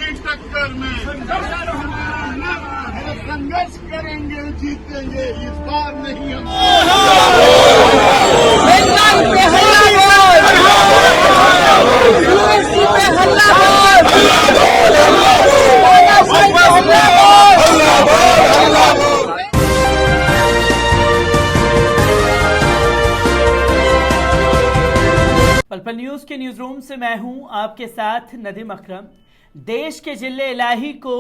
की टक्कर में संघर्ष करेंगे, जीतेंगे, इस बार नहीं हम। पल न्यूज के न्यूज रूम से मैं हूं आपके साथ नदीम अकरम। देश के जिले इलाही को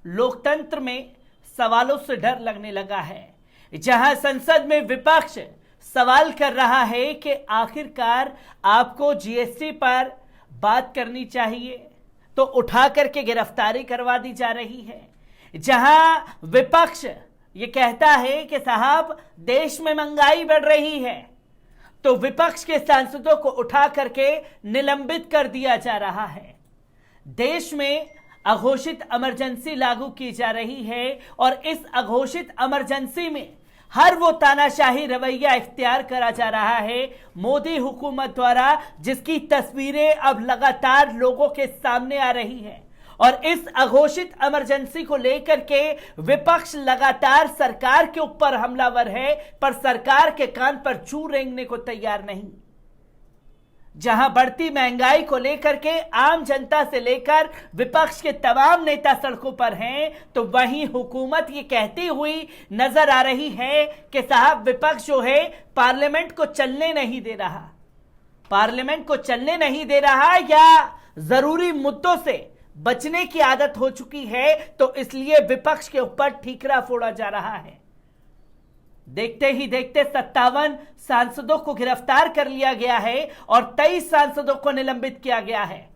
लोकतंत्र में सवालों से डर लगने लगा है, जहां संसद में विपक्ष सवाल कर रहा है कि आखिरकार आपको जीएसटी पर बात करनी चाहिए तो उठा करके गिरफ्तारी करवा दी जा रही है। जहां विपक्ष ये कहता है कि साहब देश में महंगाई बढ़ रही है तो विपक्ष के सांसदों को उठा करके निलंबित कर दिया जा रहा है। देश में अघोषित इमरजेंसी लागू की जा रही है और इस अघोषित इमरजेंसी में हर वो तानाशाही रवैया इख्तियार करा जा रहा है मोदी हुकूमत द्वारा, जिसकी तस्वीरें अब लगातार लोगों के सामने आ रही हैं। और इस अघोषित इमरजेंसी को लेकर के विपक्ष लगातार सरकार के ऊपर हमलावर है, पर सरकार के कान पर जू रेंगने को तैयार नहीं। जहां बढ़ती महंगाई को लेकर के आम जनता से लेकर विपक्ष के तमाम नेता सड़कों पर हैं, तो वहीं हुकूमत ये कहती हुई नजर आ रही है कि साहब विपक्ष जो है पार्लियामेंट को चलने नहीं दे रहा, पार्लियामेंट को चलने नहीं दे रहा, या जरूरी मुद्दों से बचने की आदत हो चुकी है, तो इसलिए विपक्ष के ऊपर ठीकरा फोड़ा जा रहा है। देखते ही देखते 57 सांसदों को गिरफ्तार कर लिया गया है और 23 सांसदों को निलंबित किया गया है।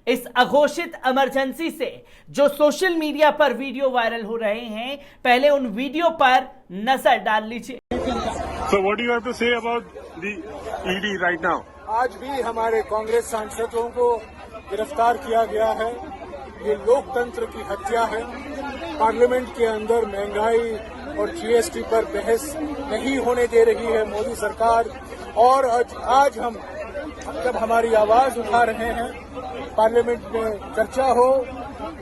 इस अघोषित इमरजेंसी से जो सोशल मीडिया पर वीडियो वायरल हो रहे हैं, पहले उन वीडियो पर नजर डाल लीजिए। So what do you have to say about the ED right now? आज भी हमारे कांग्रेस सांसदों को गिरफ्तार किया गया है। ये लोकतंत्र की हत्या है। पार्लियामेंट के अंदर महंगाई और जीएसटी पर बहस नहीं होने दे रही है मोदी सरकार। और आज हम जब हमारी आवाज उठा रहे हैं, पार्लियामेंट में चर्चा हो,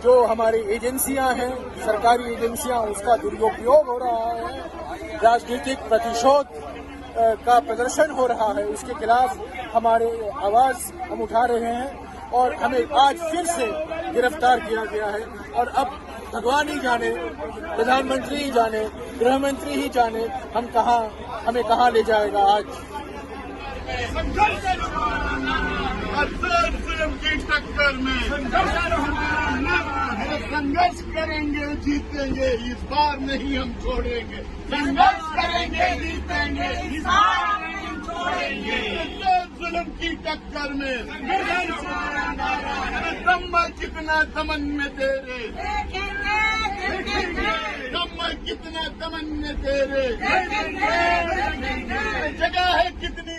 जो हमारी एजेंसियां हैं, सरकारी एजेंसियां, उसका दुरुपयोग हो रहा है, राजनीतिक प्रतिशोध का प्रदर्शन हो रहा है, उसके खिलाफ हमारे आवाज हम उठा रहे हैं। और हमें आज फिर से गिरफ्तार किया गया है और अब भगवान ही जाने, प्रधानमंत्री ही जाने, गृह मंत्री ही जाने हमें कहाँ ले जाएगा आज। फिल्म की टक्कर में संघर्ष करेंगे, जीतेंगे, इस बार नहीं हम छोड़ेंगे। संघर्ष करेंगे, जीतेंगे, इस बार नहीं छोड़ेंगे। फिल्म की टक्कर में दम कितना दमन में तेरे, दम कितना दमन में तेरे, जगह है कितनी।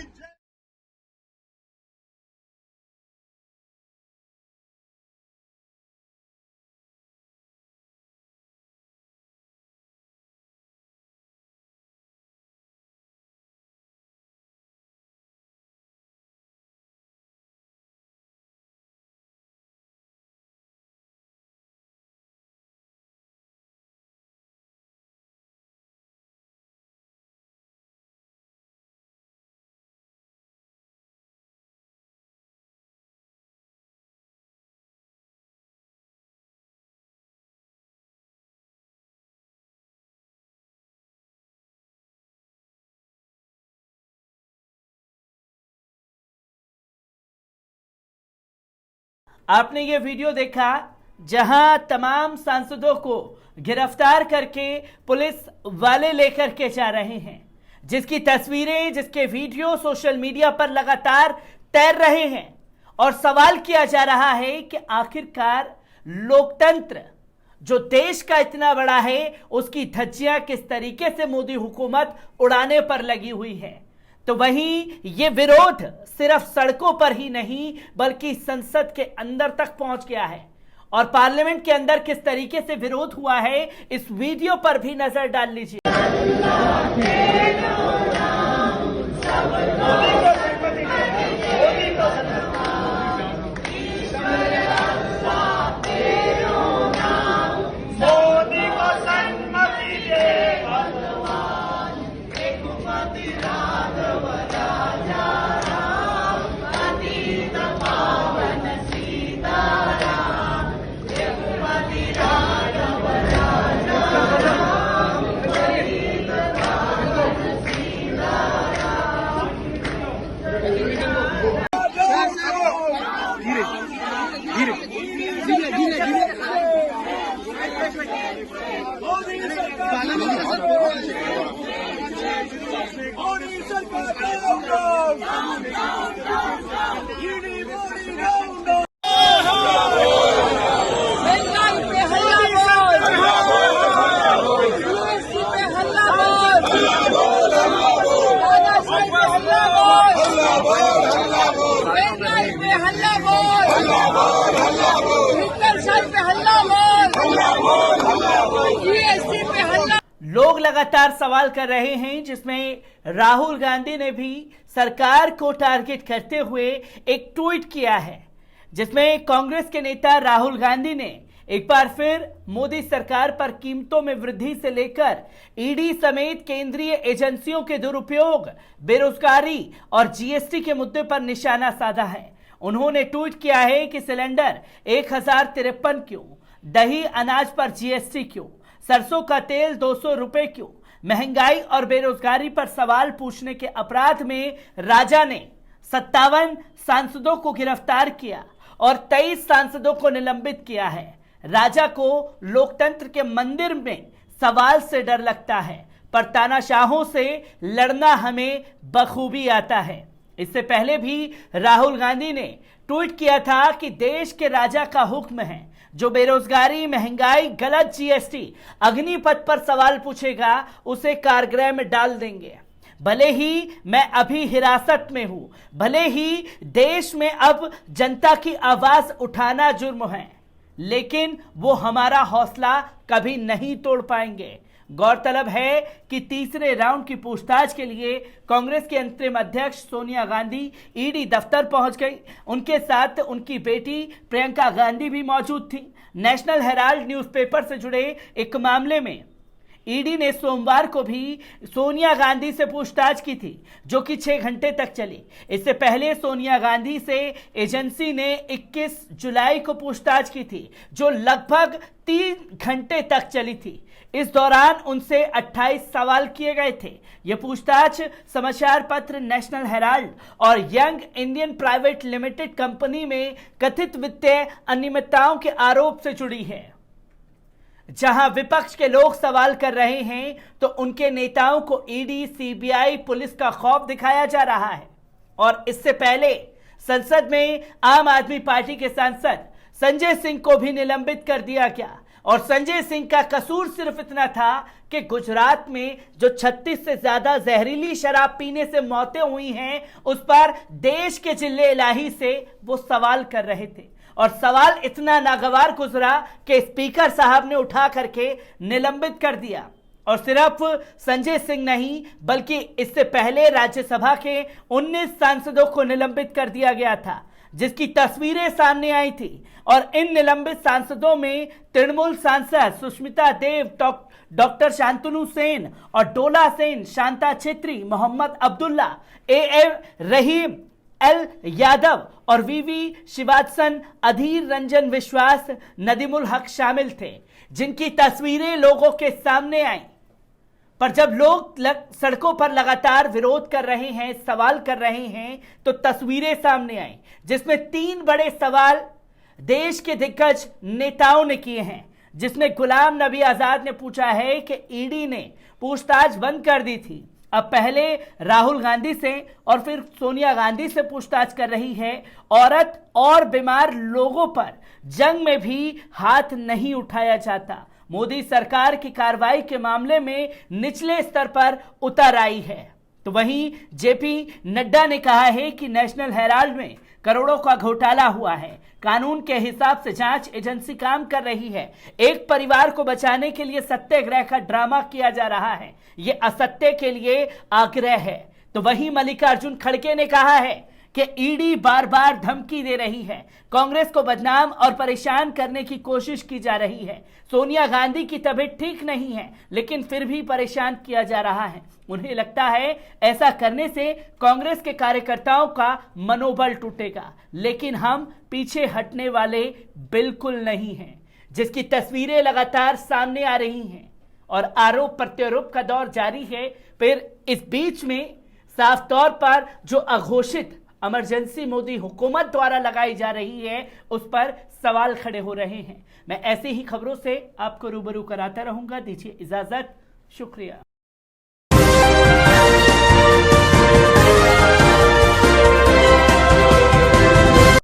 आपने ये वीडियो देखा जहां तमाम सांसदों को गिरफ्तार करके पुलिस वाले लेकर के जा रहे हैं, जिसकी तस्वीरें, जिसके वीडियो सोशल मीडिया पर लगातार तैर रहे हैं। और सवाल किया जा रहा है कि आखिरकार लोकतंत्र जो देश का इतना बड़ा है, उसकी धज्जियां किस तरीके से मोदी हुकूमत उड़ाने पर लगी हुई है। तो वहीं ये विरोध सिर्फ सड़कों पर ही नहीं बल्कि संसद के अंदर तक पहुंच गया है। और पार्लियामेंट के अंदर किस तरीके से विरोध हुआ है, इस वीडियो पर भी नजर डाल लीजिए। मोदी सरकार down down, ED Modi down down. महंगाई पे हल्ला बोल, जीएसटी पे हल्ला बोल, तानाशाही पे हल्ला बोल, महंगाई पे हल्ला बोल, हिटलरशाही पे हल्ला बोल, जीएसटी पे हल्ला। लोग लगातार सवाल कर रहे हैं, जिसमें राहुल गांधी ने भी सरकार को टारगेट करते हुए एक ट्वीट किया है, जिसमें कांग्रेस के नेता राहुल गांधी ने एक बार फिर मोदी सरकार पर कीमतों में वृद्धि से लेकर ईडी समेत केंद्रीय एजेंसियों के दुरुपयोग, बेरोजगारी और जीएसटी के मुद्दे पर निशाना साधा है। उन्होंने ट्वीट किया है कि सिलेंडर 1053 क्यों, दही अनाज पर जीएसटी क्यों, सरसों का तेल 200 रुपए क्यों, महंगाई और बेरोजगारी पर सवाल पूछने के अपराध में राजा ने 57 सांसदों को गिरफ्तार किया और 23 सांसदों को निलंबित किया है। राजा को लोकतंत्र के मंदिर में सवाल से डर लगता है, पर तानाशाहों से लड़ना हमें बखूबी आता है। इससे पहले भी राहुल गांधी ने ट्वीट किया था कि देश के राजा का हुक्म है, जो बेरोजगारी, महंगाई, गलत जीएसटी, अग्निपथ पर सवाल पूछेगा उसे कारागृह में डाल देंगे। भले ही मैं अभी हिरासत में हूं, भले ही देश में अब जनता की आवाज उठाना जुर्म है, लेकिन वो हमारा हौसला कभी नहीं तोड़ पाएंगे। गौरतलब है कि तीसरे राउंड की पूछताछ के लिए कांग्रेस के अंतरिम अध्यक्ष सोनिया गांधी ईडी दफ्तर पहुंच गई। उनके साथ उनकी बेटी प्रियंका गांधी भी मौजूद थी। नेशनल हेराल्ड न्यूज़पेपर से जुड़े एक मामले में ईडी ने सोमवार को भी सोनिया गांधी से पूछताछ की थी, जो कि 6 घंटे तक चली। इससे पहले सोनिया गांधी से एजेंसी ने 21 जुलाई को पूछताछ की थी, जो लगभग 3 घंटे तक चली थी। इस दौरान उनसे 28 सवाल किए गए थे। यह पूछताछ समाचार पत्र नेशनल हेराल्ड और young Indian private limited company में कथित वित्तीय अनियमितताओं के आरोप से जुड़ी है। जहां विपक्ष के लोग सवाल कर रहे हैं, तो उनके नेताओं को ईडी, सीबीआई, पुलिस का खौफ दिखाया जा रहा है। और इससे पहले संसद में आम आदमी पार्टी के सांसद संजय सिंह को भी निलंबित कर दिया गया। और संजय सिंह का कसूर सिर्फ इतना था कि गुजरात में जो 36 से ज्यादा जहरीली शराब पीने से मौतें हुई हैं, उस पर देश के जिले इलाही से वो सवाल कर रहे थे। और सवाल इतना नागवार गुजरा कि स्पीकर साहब ने उठा करके निलंबित कर दिया। और सिर्फ संजय सिंह नहीं, बल्कि इससे पहले राज्यसभा के 19 सांसदों को निलंबित कर दिया गया था, जिसकी तस्वीरें सामने आई थी। और इन निलंबित सांसदों में तृणमूल सांसद सुष्मिता देव, डॉक्टर शांतनु सेन और डोला सेन, शांता छेत्री, मोहम्मद अब्दुल्ला, ए रहीम, एल यादव और वीवी शिवात्सन, अधीर रंजन विश्वास, नदीमुल हक शामिल थे, जिनकी तस्वीरें लोगों के सामने आई। पर जब लोग सड़कों पर लगातार विरोध कर रहे हैं, सवाल कर रहे हैं, तो तस्वीरें सामने आई, जिसमें 3 बड़े सवाल देश के दिग्गज नेताओं ने किए हैं। जिसमें गुलाम नबी आजाद ने पूछा है कि ईडी ने पूछताछ बंद कर दी थी, अब पहले राहुल गांधी से और फिर सोनिया गांधी से पूछताछ कर रही है। औरत और बीमार लोगों पर जंग में भी हाथ नहीं उठाया जाता। मोदी सरकार की कार्रवाई के मामले में निचले स्तर पर उतर आई है। तो वहीं जेपी नड्डा ने कहा है कि नेशनल हेराल्ड में करोड़ों का घोटाला हुआ है, कानून के हिसाब से जांच एजेंसी काम कर रही है। एक परिवार को बचाने के लिए सत्याग्रह का ड्रामा किया जा रहा है, ये असत्य के लिए आग्रह है। तो वहीं मल्लिकार्जुन खड़गे ने कहा है कि ईडी बार बार धमकी दे रही है, कांग्रेस को बदनाम और परेशान करने की कोशिश की जा रही है। सोनिया गांधी की तबीयत ठीक नहीं है, लेकिन फिर भी परेशान किया जा रहा है। उन्हें लगता है ऐसा करने से कांग्रेस के कार्यकर्ताओं का मनोबल टूटेगा, लेकिन हम पीछे हटने वाले बिल्कुल नहीं हैं, जिसकी तस्वीरें लगातार सामने आ रही हैं और आरोप प्रत्यारोप का दौर जारी है। फिर इस बीच में साफ तौर पर जो अघोषित इमरजेंसी मोदी हुकूमत द्वारा लगाई जा रही है, उस पर सवाल खड़े हो रहे हैं। मैं ऐसी ही खबरों से आपको रूबरू कराता रहूंगा। दीजिए इजाजत। शुक्रिया।